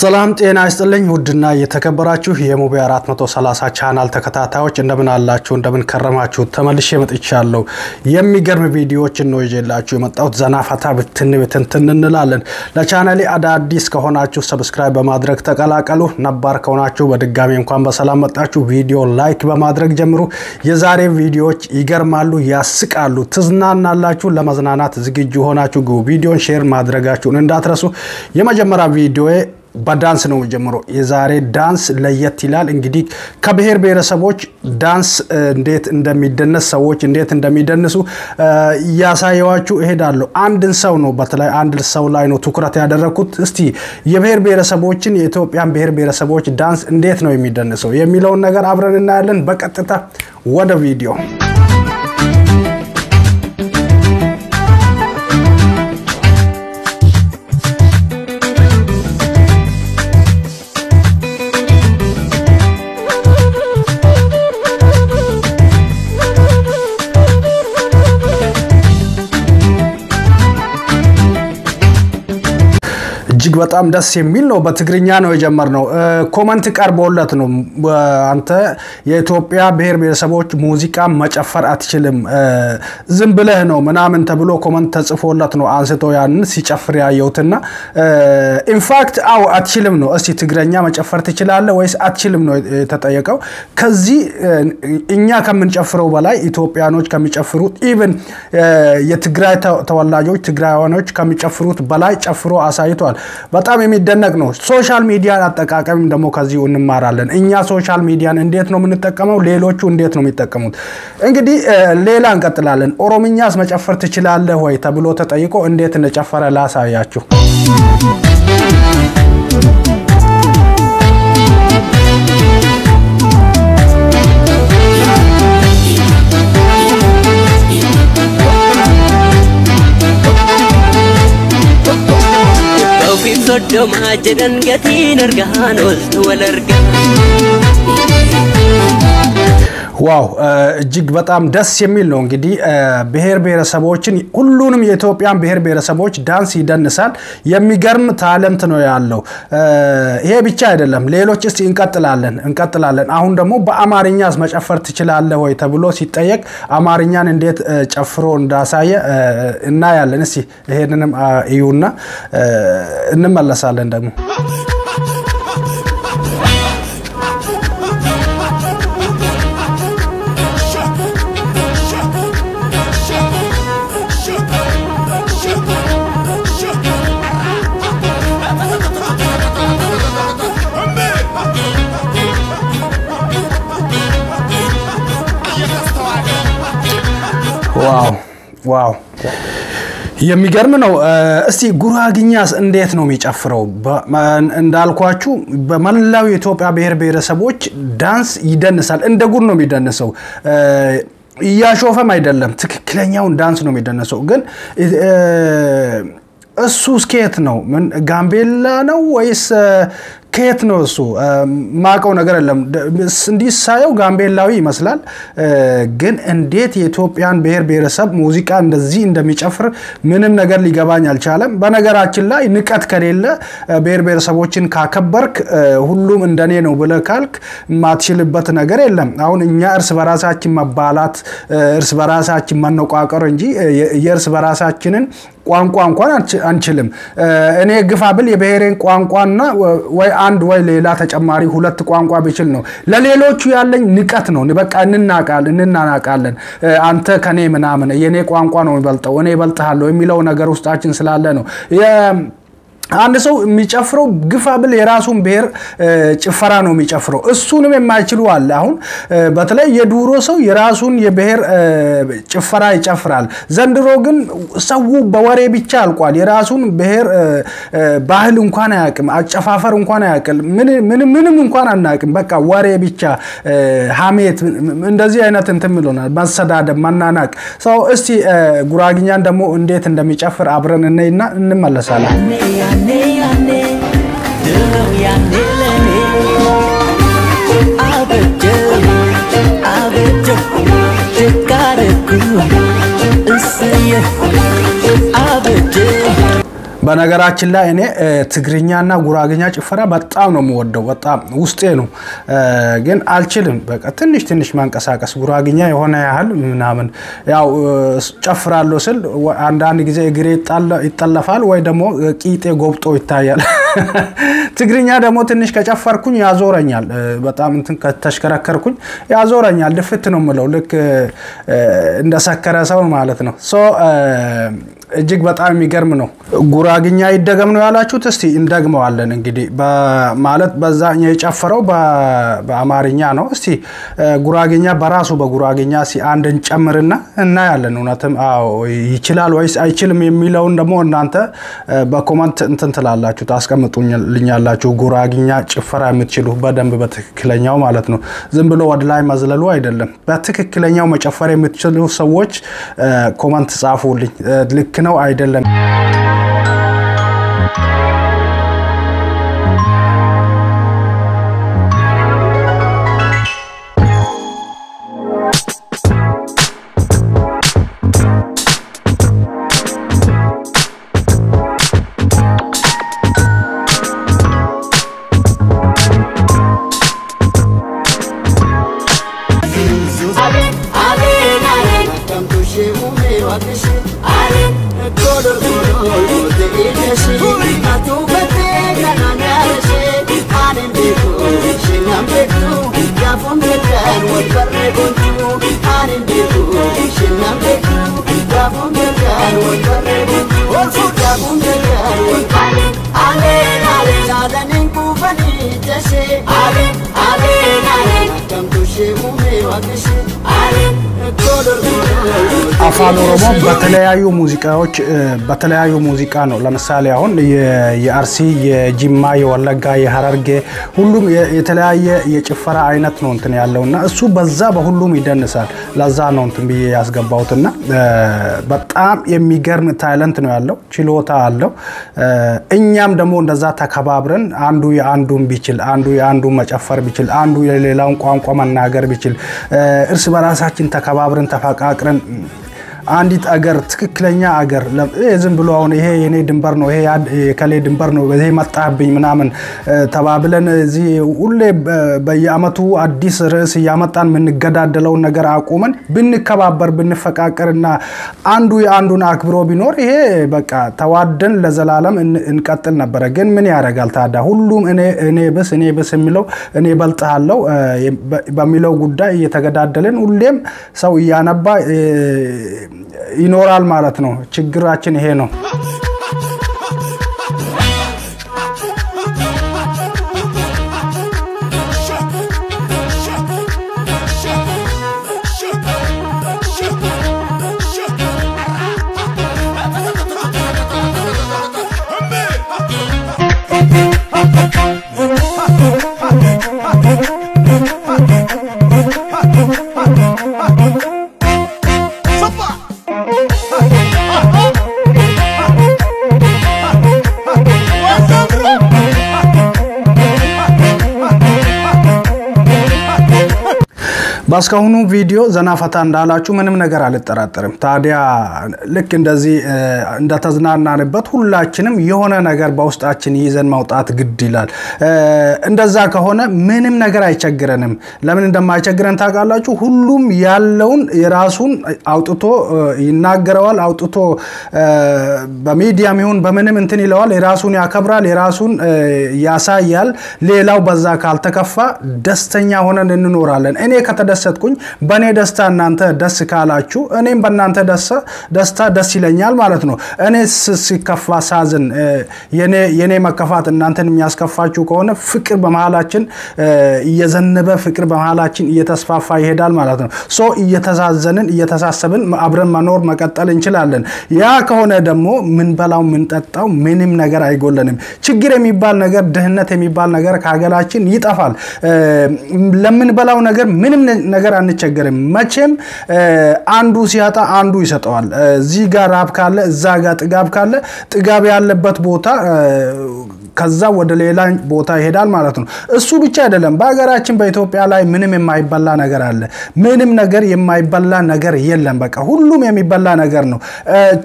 ሰላም ጤና ይስጥልኝ ውድና የተከበራችሁ የሞቢ 430 ቻናል ተከታታዮች እንደምን አላችሁ እንደምን ከረማችሁ ተመልሼ መጥቻለሁ የሚገርም ቪዲዮዎችን ነው ይዤላችሁ የመጣሁት ዘናፋታ ብትንብትን እንላለን ለቻናሌ አዳዲስ ከሆናችሁ ሰብስክራይብ በማድረግ ተቀላቀሉ ነባር ከሆናችሁ በድጋሚ እንኳን በሰላም መጣችሁ ቪዲዮ ላይክ በማድረግ ጀምሩ የዛሬ ቪዲዮዎች ይገርማሉ ያስቃሉ ትዝናናላችሁ ለመዝናናት ዝግጁ ሆናችሁ ቪዲዮን ሼር ማድረጋችሁን እንዳትረሱ የመጀመሪያ ቪዲዮ በዳንስ ነው ጀምሮ የዛሬ ዳንስ ለየት ይላል እንግዲህ ከብሔር ብሔረሰቦች ዳንስ እንዴት እንደሚደነስ ሰዎች እንዴት እንደሚደንሱ ያሳያችሁ እሄዳለሁ አንድን ሰው ነው በተለይ አንድ ሰው ላይ ነው ትኩረት ያደረኩት እስቲ የብሔር ብሔረሰቦችን የኢትዮጵያን ብሔር ብሔረሰቦች ዳንስ እንዴት ነው የሚደነሰው የሚለው ነገር አብረን እናያለን በቀጥታ ወደ ቪዲዮ እጅግ በጣም ደስ የሚል ነው በትግርኛ ነው የጀመርነው ኮሜንት ቀርቦለት ነው አንተ የኢትዮጵያ ብሔር ብሔረሰቦች ሙዚቃ መጨፈር አትችልም ዝም ብለህ ነው ምናምን ተብሎ ኮሜንት ተጽፎለት ነው አንስቶ ያንን ሲጨፍር ያየውትና ኢንፋክት አው አትችልም ነው እስቲ ትግርኛ መጨፈር ትችላለህ ወይስ አትችልም ነው ተጠየቀው ከዚህ እኛ ከመንጨፍረው በላይ ኢትዮጵያኖች ከሚጨፍሩት ኢቭን የትግራይ ተወላጆች ትግራይዋኖች ከሚጨፍሩት በላይ ጨፍሮ አሳይቷል በጣም የሚደነቅ ነው ሶሻል ሚዲያ አጠቃቀም ደሞ ከዚህ እንማራለን እኛ ሶሻል ሚዲያን እንዴት ነው የምንጠቀመው ሌሎቹ እንዴት ነው የሚጠቀሙት እንግዲህ ሌላ እንቀጥላለን ኦሮምኛስ መጨፈር ትችላለህ ወይ ተብሎ ተጠይቆ እንዴት እንደጨፈረ ላሳያችሁ صدو ما جدن قتين ارقان ولت والارقان ዋው እጅግ በጣም ደስ የሚል ነው እንግዲህ ብሔር ብሔረሰቦችን ሁሉንም የኢትዮጵያን ብሔር ብሔረሰቦች ዳንስ ይደንሳል የሚገርም ታለንት ነው ያለው ይሄ ብቻ አይደለም ሌሎች እስቲ እንቀጥላለን አሁን ደግሞ በአማርኛስ መጨፈር ትችላለህ ወይ ተብሎ ሲጠየቅ አማርኛን እንዴት ጨፍሮ እንዳሳየ እና ያለን እስቲ ይሄንንም እዩና እንመለሳለን ደግሞ ዋው የሚገርም ነው እስቲ ጉራግኛስ እንዴት ነው የሚጨፍረው እንዳልኳችሁ በመላው የኢትዮጵያ ብሔር ብሔረሰቦች ዳንስ ይደንሳል እንደ ጉር ነው የሚደንሰው ያሾፈም አይደለም ትክክለኛው ዳንስ ነው የሚደንሰው ግን እሱ ስኬት ነው ምን ጋምቤላ ነው ወይስ ከየት ነው እሱ ማቀው ነገር አይደለም እንዲሳየው ጋምቤላዊ ይመስላል ግን እንዴት የኢትዮጵያን ብሔር ብሔረሰብ ሙዚቃ እንደዚህ እንደሚጨፍር ምንም ነገር ሊገባኝ አልቻለም በነገራችን ላይ ንቀት ከሌለ ብሔር ብሔረሰቦችን ካከበርክ ሁሉም እንደኔ ነው ብለካልክ ማትችልበት ነገር የለም አሁን እኛ እርስ በራሳችን መባላት እርስ በራሳችን መነቋቀር እንጂ የእርስ በራሳችንን ቋንቋ እንኳን አንችልም እኔ ግፋብል የብሔሬን ቋንቋና ወይ አንድ ወይ ሌላ ተጨማሪ ሁለት ቋንቋ ቢችል ነው ለሌሎቹ ያለኝ ንቀት ነው በቃ እንናናቃለን አንተ ከኔ ምናምን የኔ ቋንቋ ነው ይበልጣው እኔ ይበልጣለሁ የሚለው ነገር ውስጣችን ስላለ ነው አንድ ሰው የሚጨፍረው ግፋብል የራሱን ብሔር ጭፈራ ነው የሚጨፍረው እሱንም የማይችሉ አለ አሁን በተለይ የዱሮ ሰው የራሱን የብሔር ጭፈራ ይጨፍራል ዘንድሮ ግን ሰው በወሬ ብቻ አልቋል የራሱን ብሔር ባህል እንኳን አያውቅም አጨፋፈር እንኳን አያውቅም ምንም እንኳን አናውቅም በቃ ወሬ ብቻ ሐሜት እንደዚህ አይነት እንትን ይሉናል ማሰዳደብ ማናናቅ ሰው እስቲ ጉራግኛን ደግሞ እንዴት እንደሚጨፍር አብረን እንይና እንመለሳለን Abete በነገራችን ላይ እኔ ትግርኛና ጉራግኛ ጭፈራ በጣም ነው የምወደው በጣም ውስጤ ነው ግን አልችልም በቃ ትንሽ ማንቀሳቀስ ጉራግኛ የሆነ ያህል ምናምን ያው ጨፍራለሁ ስል አንዳንድ ጊዜ እግሬ ይጣለፋል ወይ ደግሞ ቂጤ ጎብጦ ይታያል ትግርኛ ደግሞ ትንሽ ከጨፈርኩኝ ያዞረኛል በጣም እንትን ከተሽከረከርኩኝ ያዞረኛል ድፍት ነው የምለው ልክ እንደሰከረ ሰው ማለት ነው ሶ እጅግ በጣም የሚገርም ነው ጉራግኛ ይደገም ነው ያላችሁት እስቲ እንደግመዋለን እንግዲህ ማለት በዛኛ የጨፈረው በአማርኛ ነው እስቲ ጉራግኛ በራሱ በጉራግኛ ሲ አንድን ጨምርና እና ያለን እውነትም አዎ ይችላል ወይስ አይችልም የሚለውን ደግሞ እናንተ በኮሜንት እንትን ትላላችሁ ታስቀምጡልኛላችሁ ጉራግኛ ጭፈራ የምትችሉ በደንብ በትክክለኛው ማለት ነው ዝም ብሎ ወደ ላይ መዝለሉ አይደለም በትክክለኛው መጨፈር የምትችሉ ሰዎች ኮሜንት ጻፉልኝ ልክ ነው አይደለም አፋን ኦሮሞ በተለያዩ ሙዚቃ ነው ለምሳሌ አሁን የአርሲ የጂማ የወለጋ የሐረርጌ ሁሉም የተለያየ የጭፈራ አይነት ነው እንትን ያለውና እሱ በዛ በሁሉም ይደንሳል ለዛ ነው እንትን ብዬ ያስገባውትና በጣም የሚገርም ታለንት ነው ያለው ችሎታ አለው እኛም ደግሞ እንደዛ ተከባብረን አንዱ የአንዱን ቢችል አንዱ የአንዱን መጨፈር ቢችል አንዱ የሌላውን ቋንቋ መናገር ቢችል እርስ በራሳችን ተከባብረን ተፈቃቅረን አንዲት አገር ትክክለኛ አገር ዝም ብሎ አሁን ይሄ የኔ ድንበር ነው ይሄ የከሌ ድንበር ነው በዚህ መጣብኝ ምናምን ተባብለን እዚ ሁሌ በየአመቱ አዲስ ርዕስ ያመጣን ምንገዳደለው ነገር አቆመን ብንከባበር ብንፈቃቀርና አንዱ የአንዱን አክብሮ ቢኖር ይሄ በቃ ተዋደን ለዘላለም እንቀጥል ነበር ግን ምን ያረጋል ታዳ ሁሉም እኔ በስ የሚለው እኔ በልጣለሁ በሚለው ጉዳይ እየተገዳደለን ሁሌም ሰው ያነባ ይኖራል ማለት ነው ችግራችን ይሄ ነው ባስካሁኑ ቪዲዮ ዘናፈታ እንዳላችሁ ምንም ነገር አልተጠራጠርም ታዲያ ልክ እንደዚህ እንደተዝናናንበት ሁላችንም የሆነ ነገር በውስጣችን ይዘን ማውጣት ግድ ይላል እንደዛ ከሆነ ምንም ነገር አይቸግረንም ለምን እንደማይቸግረን ታውቃላችሁ ሁሉም ያለውን የራሱን አውጥቶ ይናገራል አውጥቶ በሚዲያም ይሁን በምንም እንትን ይለዋል የራሱን ያከብራል የራሱን ያሳያል ሌላው በዛ ካልተከፋ ደስተኛ ሆነን እንኖራለን እኔ ከተደሰትኩኝ በኔ ደስታ እናንተ ደስ ካላችሁ እኔም በእናንተ ደስታ ደስ ይለኛል ማለት ነው እኔ ሲከፋ ሳዝን የኔ መከፋት እናንተን የሚያስከፋችሁ ከሆነ ፍቅር በመሃላችን እየዘነበ ፍቅር በመሃላችን እየተስፋፋ ይሄዳል ማለት ነው ሶ እየተዛዘንን እየተሳሰብን አብረን መኖር መቀጠል እንችላለን ያ ከሆነ ደግሞ ምን በላው ምን ጠጣው ምንም ነገር አይጎለንም ችግር የሚባል ነገር ድህነት የሚባል ነገር ካገላችን ይጠፋል ለምን በላው ነገር ምንም ነገር አንቸገርም መቼም አንዱ ሲያጣ አንዱ ይሰጠዋል እዚህ ጋር ራብ ካለ እዛ ጋር ጥጋብ ካለ ጥጋብ ያለበት ቦታ ከዛ ወደ ሌላ ቦታ ይሄዳል ማለት ነው እሱ ብቻ አይደለም በአገራችን በኢትዮጵያ ላይ ምንም የማይበላ ነገር አለ ምንም ነገር የማይበላ ነገር የለም በቃ ሁሉም የሚበላ ነገር ነው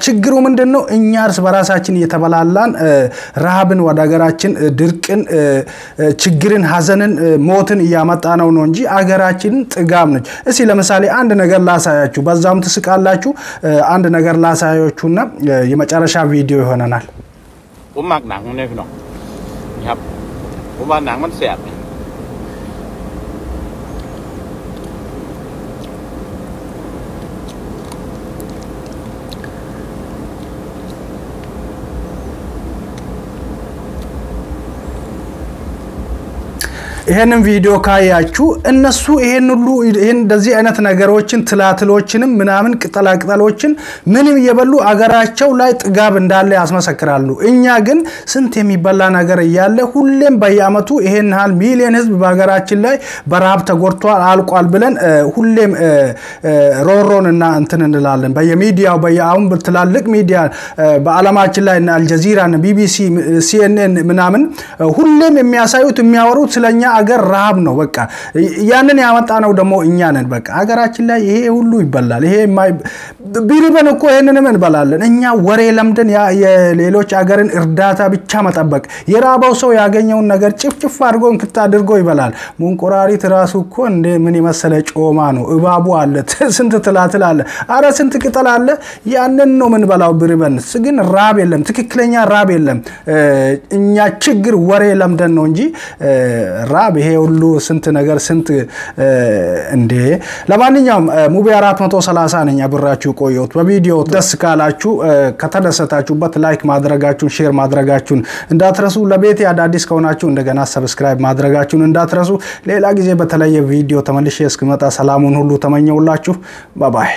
ችግሩ ምንድነው እኛ እርስ በራሳችን እየተበላላን ረሃብን ወደ አገራችን ድርቅን ችግርን ሐዘንን ሞትን ያመጣ ነው እንጂ አገራችን ጥጋብ ነች እሺ ለምሳሌ አንድ ነገር ላሳያችሁ በዛም ተስቃላችሁ አንድ ነገር ላሳያችሁና የመጨረሻ ቪዲዮ ይሆነናልผมมักหนังเนี่ยพี่น้องครับผมว่าหนังมันแซ่บይሄንን ቪዲዮ ካያችሁ እነሱ ይሄን ሁሉ ይሄን እንደዚህ አይነት ነገሮችን ትላትሎችንም ምናምን ቅጠላቅጠሎችን ምንም እየበሉ አገራቸው ላይ ጥጋብ እንዳለ ያስመሰክራሉ እኛ ግን ስንት የሚበላ ነገር ያያለ ሁሌም በየአመቱ ይሄን ሃል ሚሊዮን ህዝብ በአገራችን ላይ በረሃብ ተጎድቷል አልቋል ብለን ሁሌም ሮሮንና እንትን እንላለን በየሚዲያው በየአሁን በትላልቅ ሚዲያ በአለማችን ላይ እና አልጀዚራ እና ቢቢሲ ሲኤንኤን ምናምን ሁሌም የሚያሳዩት የሚያወሩት ስለኛ አገር ረሃብ ነው በቃ ያንን ያመጣ ነው ደሞ እኛ ነን በቃ አገራችን ላይ ይሄ ሁሉ ይበላል ይሄ ቢሪበን እኮ ይሄንንም እንበላለን እኛ ወሬ ለምደን የሌሎች አገርን እርዳታ ብቻ መጠበቅ የራባው ሰው ያገኘውን ነገር ጭፍጭፍ አድርጎ እንክታ አድርጎ ይበላል ሙንቆራሪት ራሱ እኮ እንደ ምን ይመስለ ጮማ ነው እባቡ አለ ስንት ትላትል አለ አረ ስንት ቅጠል አለ ያንን ነው ምን በላው ቢሪበን ግን ራብ የለም ትክክለኛ ራብ የለም እኛ ችግር ወሬ ለምደን ነው እንጂ ራብ ይሄ ሁሉ ስንት ነገር ስንት እንዴ ለማንኛውም ሙቢ 430 ነኝ አብራችሁ ቆየሁት በቪዲዮ ደስ ካላችሁ ከተደሰታችሁበት ላይክ ማድረጋችሁን ሼር ማድረጋችሁን እንዳትረሱ ለቤት አዳዲስ ከሆናችሁ እንደገና ሰብስክራይብ ማድረጋችሁን እንዳትረሱ ሌላ ጊዜ በተለየ ቪዲዮ ተመልሼ እስክመጣ ሰላሙን ሁሉ ተመኘውላችሁ ባይ ባይ